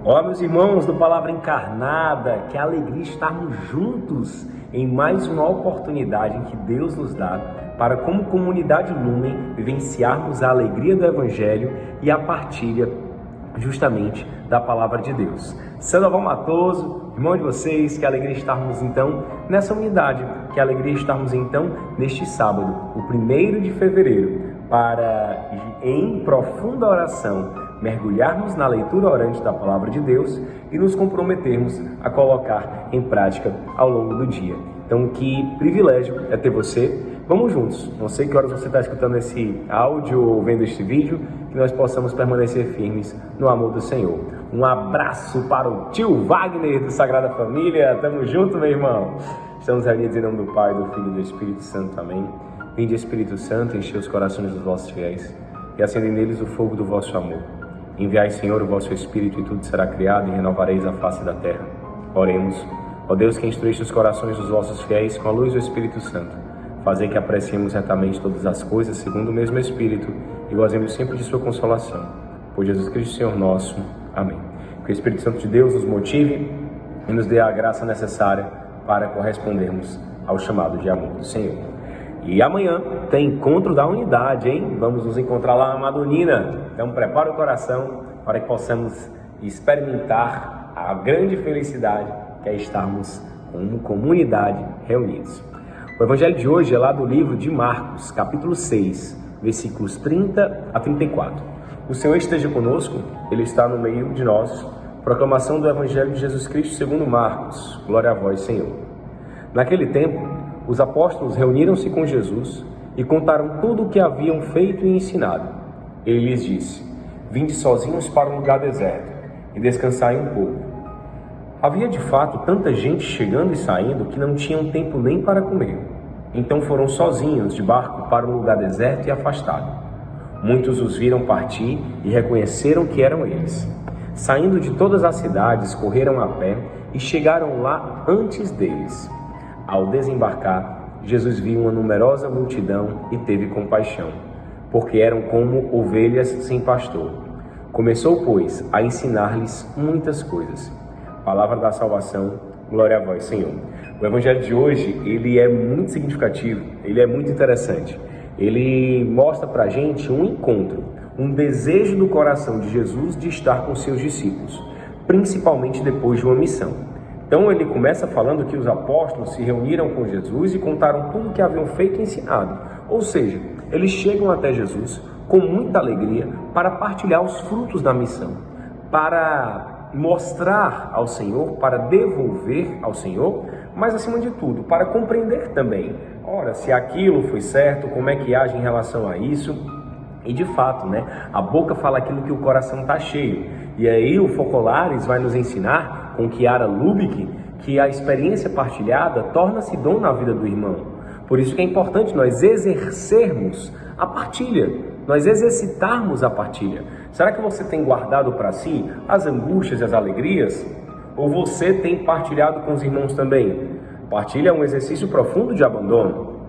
Olá, meus irmãos do Palavra Encarnada, que alegria estarmos juntos em mais uma oportunidade que Deus nos dá para, como comunidade Lumen, vivenciarmos a alegria do Evangelho e a partilha justamente da Palavra de Deus. Sandoval Matoso, irmão de vocês, que alegria estarmos então nessa unidade, que alegria estarmos então neste sábado, o 1º de fevereiro, para, em profunda oração, mergulharmos na leitura orante da Palavra de Deus e nos comprometermos a colocar em prática ao longo do dia. Então, que privilégio é ter você. Vamos juntos. Não sei que horas você está escutando esse áudio ou vendo este vídeo, que nós possamos permanecer firmes no amor do Senhor. Um abraço para o tio Wagner do Sagrada Família. Tamo junto, meu irmão. Estamos reunidos em nome do Pai, do Filho e do Espírito Santo. Amém. Vinde, Espírito Santo, enche os corações dos vossos fiéis e acendei neles o fogo do vosso amor. Enviai, Senhor, o vosso Espírito, e tudo será criado, e renovareis a face da terra. Oremos. Ó Deus, que instruíste os corações dos vossos fiéis com a luz do Espírito Santo, fazei que apreciemos retamente todas as coisas, segundo o mesmo Espírito, e gozemos sempre de sua consolação. Por Jesus Cristo, Senhor nosso. Amém. Que o Espírito Santo de Deus nos motive e nos dê a graça necessária para correspondermos ao chamado de amor do Senhor. E amanhã tem encontro da unidade, hein? Vamos nos encontrar lá na Madonina. Então prepara o coração para que possamos experimentar a grande felicidade que é estarmos como comunidade reunidos. O evangelho de hoje é lá do livro de Marcos, capítulo 6, versículos 30 a 34. O Senhor esteja conosco, Ele está no meio de nós. Proclamação do evangelho de Jesus Cristo segundo Marcos. Glória a vós, Senhor. Naquele tempo, os apóstolos reuniram-se com Jesus e contaram tudo o que haviam feito e ensinado. Ele lhes disse: vinde sozinhos para um lugar deserto e descansai um pouco. Havia de fato tanta gente chegando e saindo que não tinham tempo nem para comer. Então foram sozinhos de barco para um lugar deserto e afastado. Muitos os viram partir e reconheceram que eram eles. Saindo de todas as cidades, correram a pé e chegaram lá antes deles. Ao desembarcar, Jesus viu uma numerosa multidão e teve compaixão, porque eram como ovelhas sem pastor. Começou, pois, a ensinar-lhes muitas coisas. Palavra da salvação, glória a vós, Senhor. O evangelho de hoje, ele é muito significativo, ele é muito interessante. Ele mostra pra gente um encontro, um desejo do coração de Jesus de estar com seus discípulos, principalmente depois de uma missão. Então ele começa falando que os apóstolos se reuniram com Jesus e contaram tudo o que haviam feito e ensinado. Ou seja, eles chegam até Jesus com muita alegria para partilhar os frutos da missão, para mostrar ao Senhor, para devolver ao Senhor, mas acima de tudo, para compreender também. Ora, se aquilo foi certo, como é que age em relação a isso? E de fato, a boca fala aquilo que o coração está cheio. E aí o Focolares vai nos ensinar, com Chiara Lubick, que a experiência partilhada torna-se dom na vida do irmão. Por isso que é importante nós exercermos a partilha, nós exercitarmos a partilha. Será que você tem guardado para si as angústias e as alegrias? Ou você tem partilhado com os irmãos também? Partilha é um exercício profundo de abandono.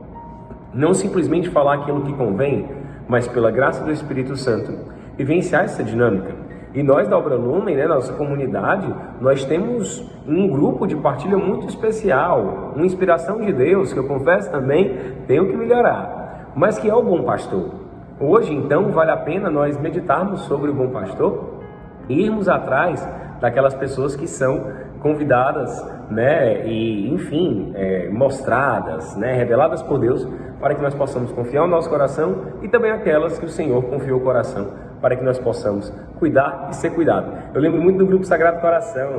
Não simplesmente falar aquilo que convém, mas pela graça do Espírito Santo, vivenciar essa dinâmica. E nós da Obra Lumen, nossa comunidade, nós temos um grupo de partilha muito especial, uma inspiração de Deus, que eu confesso também, tenho que melhorar, mas que é o bom pastor. Hoje, então, vale a pena nós meditarmos sobre o bom pastor e irmos atrás daquelas pessoas que são convidadas, e, enfim, mostradas, reveladas por Deus, para que nós possamos confiar o nosso coração e também aquelas que o Senhor confiou o coração, para que nós possamos cuidar e ser cuidado. Eu lembro muito do Grupo Sagrado Coração,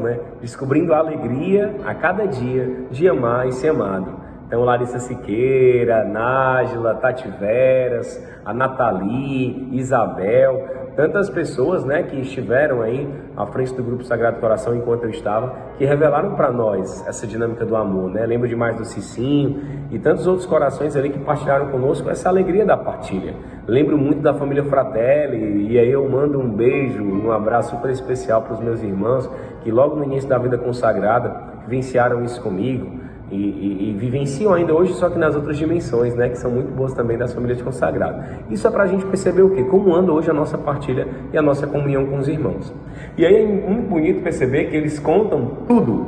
descobrindo a alegria a cada dia de amar e ser amado. Então, Larissa Siqueira, Nájila, Tati Veras, a Nathalie, Isabel, tantas pessoas que estiveram aí à frente do Grupo Sagrado Coração enquanto eu estava, que revelaram para nós essa dinâmica do amor. Lembro demais do Cicinho e tantos outros corações ali que partilharam conosco essa alegria da partilha. Lembro muito da família Fratelli, e aí eu mando um beijo, um abraço super especial para os meus irmãos que logo no início da vida consagrada vivenciaram isso comigo. e vivenciam ainda hoje, só que nas outras dimensões, né, que são muito boas também das famílias de consagrado. Isso é para a gente perceber o quê? Como anda hoje a nossa partilha e a nossa comunhão com os irmãos. E aí é muito bonito perceber que eles contam tudo.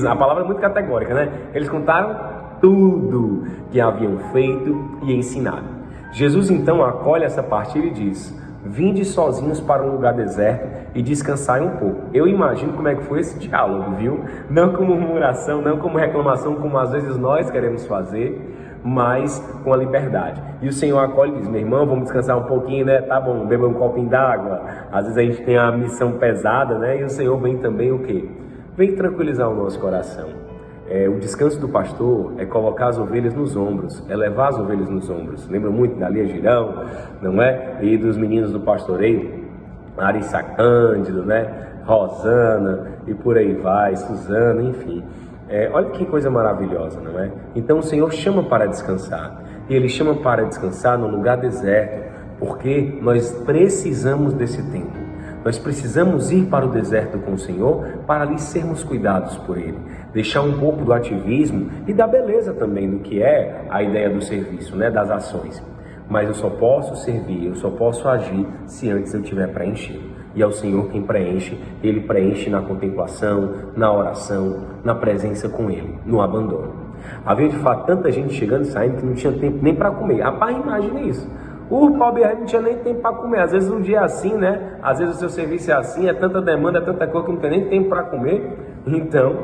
A palavra é muito categórica, né? Eles contaram tudo que haviam feito e ensinado. Jesus então acolhe essa partilha e diz: vinde sozinhos para um lugar deserto e descansai um pouco. Eu imagino como é que foi esse diálogo, viu? Não como murmuração, não como reclamação, como às vezes nós queremos fazer, mas com a liberdade. E o Senhor acolhe e diz: meu irmão, vamos descansar um pouquinho, né? Tá bom, beba um copinho d'água. Às vezes a gente tem a missão pesada, né? E o Senhor vem também o quê? Vem tranquilizar o nosso coração. O descanso do pastor é colocar as ovelhas nos ombros, é levar as ovelhas nos ombros. Lembra muito da Lia Girão, não é? E dos meninos do pastoreio, Arissa Cândido, né? Rosana e por aí vai, Suzana, enfim. Olha que coisa maravilhosa, não é? Então o Senhor chama para descansar. E Ele chama para descansar no lugar deserto, porque nós precisamos desse tempo. Nós precisamos ir para o deserto com o Senhor para ali sermos cuidados por Ele. Deixar um pouco do ativismo e da beleza também do que é a ideia do serviço, né? Das ações. Mas eu só posso servir, eu só posso agir se antes eu tiver preenchido. E é o Senhor quem preenche. Ele preenche na contemplação, na oração, na presença com Ele, no abandono. Havia de fato tanta gente chegando e saindo que não tinha tempo nem para comer. Rapaz, imagine isso. O pobre não tinha nem tempo para comer. Às vezes um dia é assim, né? Às vezes o seu serviço é assim, é tanta demanda, é tanta coisa que não tem nem tempo para comer. Então,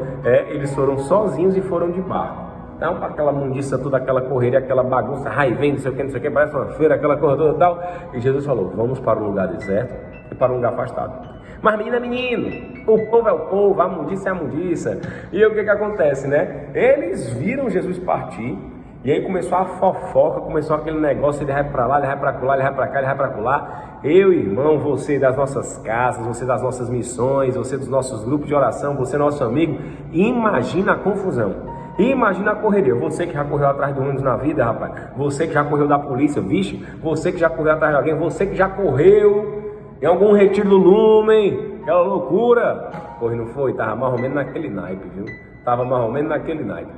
eles foram sozinhos e foram de barco. Então, para aquela mundiça, toda aquela correria, aquela bagunça, vem, não sei o que, parece uma feira, aquela coisa toda e tal. E Jesus falou: vamos para um lugar deserto e para um lugar afastado. Mas menina, menino, o povo é o povo, a mundiça é a mundiça. E aí, o que acontece, né? Eles viram Jesus partir. E aí começou a fofoca, começou aquele negócio, ele vai para lá, ele vai para lá, ele vai para cá, ele vai para lá. Eu, irmão, você das nossas casas, você das nossas missões, você dos nossos grupos de oração, você nosso amigo, imagina a confusão, imagina a correria. Você que já correu atrás do ônibus na vida, rapaz, você que já correu da polícia, vixe, você que já correu atrás de alguém, você que já correu em algum retiro do Lumen, aquela loucura. Pois não foi? Tava mais ou menos naquele naipe, viu? Tava mais ou menos naquele naipe.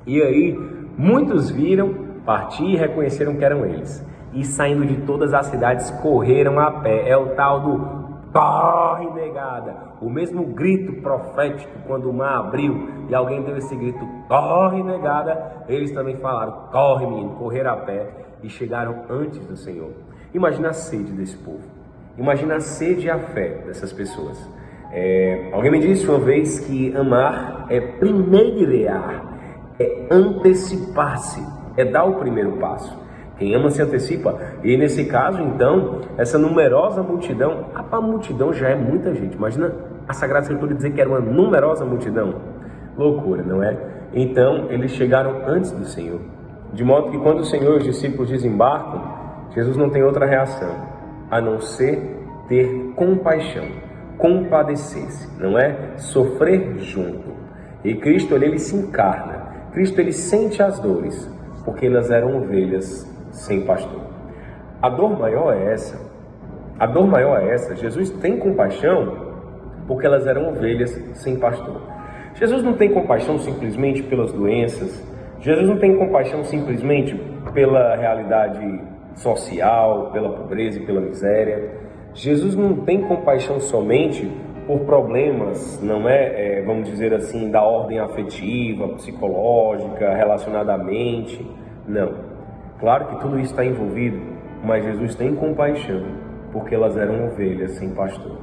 E aí, muitos viram partir e reconheceram que eram eles. E saindo de todas as cidades, correram a pé. É o tal do corre, negada. O mesmo grito profético quando o mar abriu e alguém deu esse grito, corre, negada. Eles também falaram, corre, menino, correram a pé e chegaram antes do Senhor. Imagina a sede desse povo. Imagina a sede e a fé dessas pessoas. Alguém me disse uma vez que amar é primeirear, é antecipar-se, é dar o primeiro passo. Quem ama se antecipa. E nesse caso, então, essa numerosa multidão, a multidão já é muita gente. Imagina a Sagrada Escritura dizer que era uma numerosa multidão. Loucura, não é? Então, eles chegaram antes do Senhor. De modo que quando o Senhor e os discípulos desembarcam, Jesus não tem outra reação, a não ser ter compaixão, compadecer-se, não é? Sofrer junto. E Cristo, ele se encarna. Cristo, ele sente as dores, porque elas eram ovelhas sem pastor. A dor maior é essa. A dor maior é essa. Jesus tem compaixão porque elas eram ovelhas sem pastor. Jesus não tem compaixão simplesmente pelas doenças. Jesus não tem compaixão simplesmente pela realidade social, pela pobreza e pela miséria. Jesus não tem compaixão somente por problemas, não é, vamos dizer assim, da ordem afetiva, psicológica, relacionada à mente. Não. Claro que tudo isso está envolvido, mas Jesus tem compaixão, porque elas eram ovelhas sem pastor.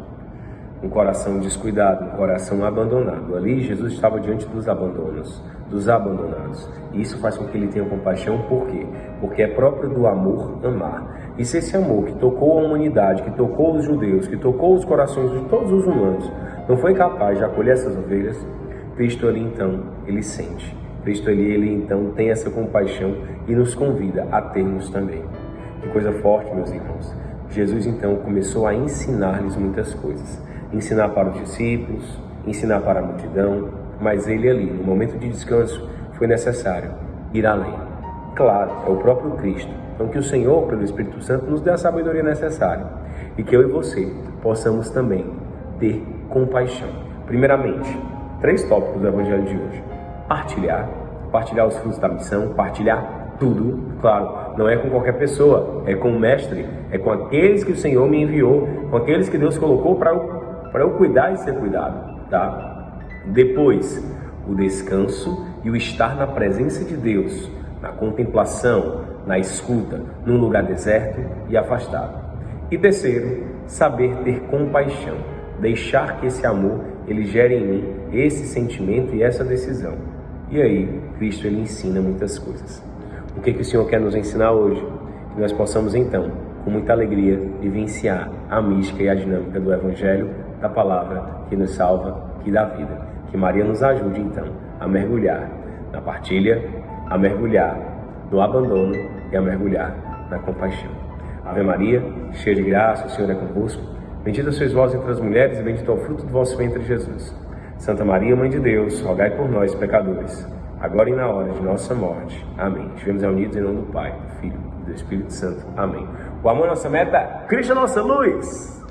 Um coração descuidado, um coração abandonado. Ali Jesus estava diante dos abandonos, dos abandonados. E isso faz com que ele tenha compaixão, por quê? Porque é próprio do amor amar. E se esse amor que tocou a humanidade, que tocou os judeus, que tocou os corações de todos os humanos, não foi capaz de acolher essas ovelhas, Cristo ali então, ele sente. Cristo ali, ele então tem essa compaixão e nos convida a termos também. Que coisa forte, meus irmãos. Jesus então começou a ensinar-lhes muitas coisas. Ensinar para os discípulos, ensinar para a multidão, mas ele ali, no momento de descanso, foi necessário ir além. Claro, é o próprio Cristo. Então que o Senhor, pelo Espírito Santo, nos dê a sabedoria necessária e que eu e você possamos também ter compaixão. Primeiramente, 3 tópicos do Evangelho de hoje. Partilhar os frutos da missão, partilhar tudo, claro, não é com qualquer pessoa, é com o Mestre, é com aqueles que o Senhor me enviou, com aqueles que Deus colocou para eu cuidar e ser cuidado, tá? Depois, o descanso e o estar na presença de Deus, na contemplação, na escuta, num lugar deserto e afastado. E terceiro, saber ter compaixão, deixar que esse amor ele gere em mim esse sentimento e essa decisão. E aí, Cristo ele ensina muitas coisas. O que o Senhor quer nos ensinar hoje? Que nós possamos então, com muita alegria, vivenciar a mística e a dinâmica do Evangelho, da palavra que nos salva, que dá vida. Que Maria nos ajude então a mergulhar na partilha, a mergulhar no abandono e a mergulhar na compaixão. Ave Maria, cheia de graça, o Senhor é convosco. Bendita sois vós entre as mulheres e bendito é o fruto do vosso ventre, Jesus. Santa Maria, Mãe de Deus, rogai por nós, pecadores, agora e na hora de nossa morte. Amém. Estivemos reunidos em nome do Pai, do Filho e do Espírito Santo. Amém. O amor é nossa meta, Cristo é nossa luz.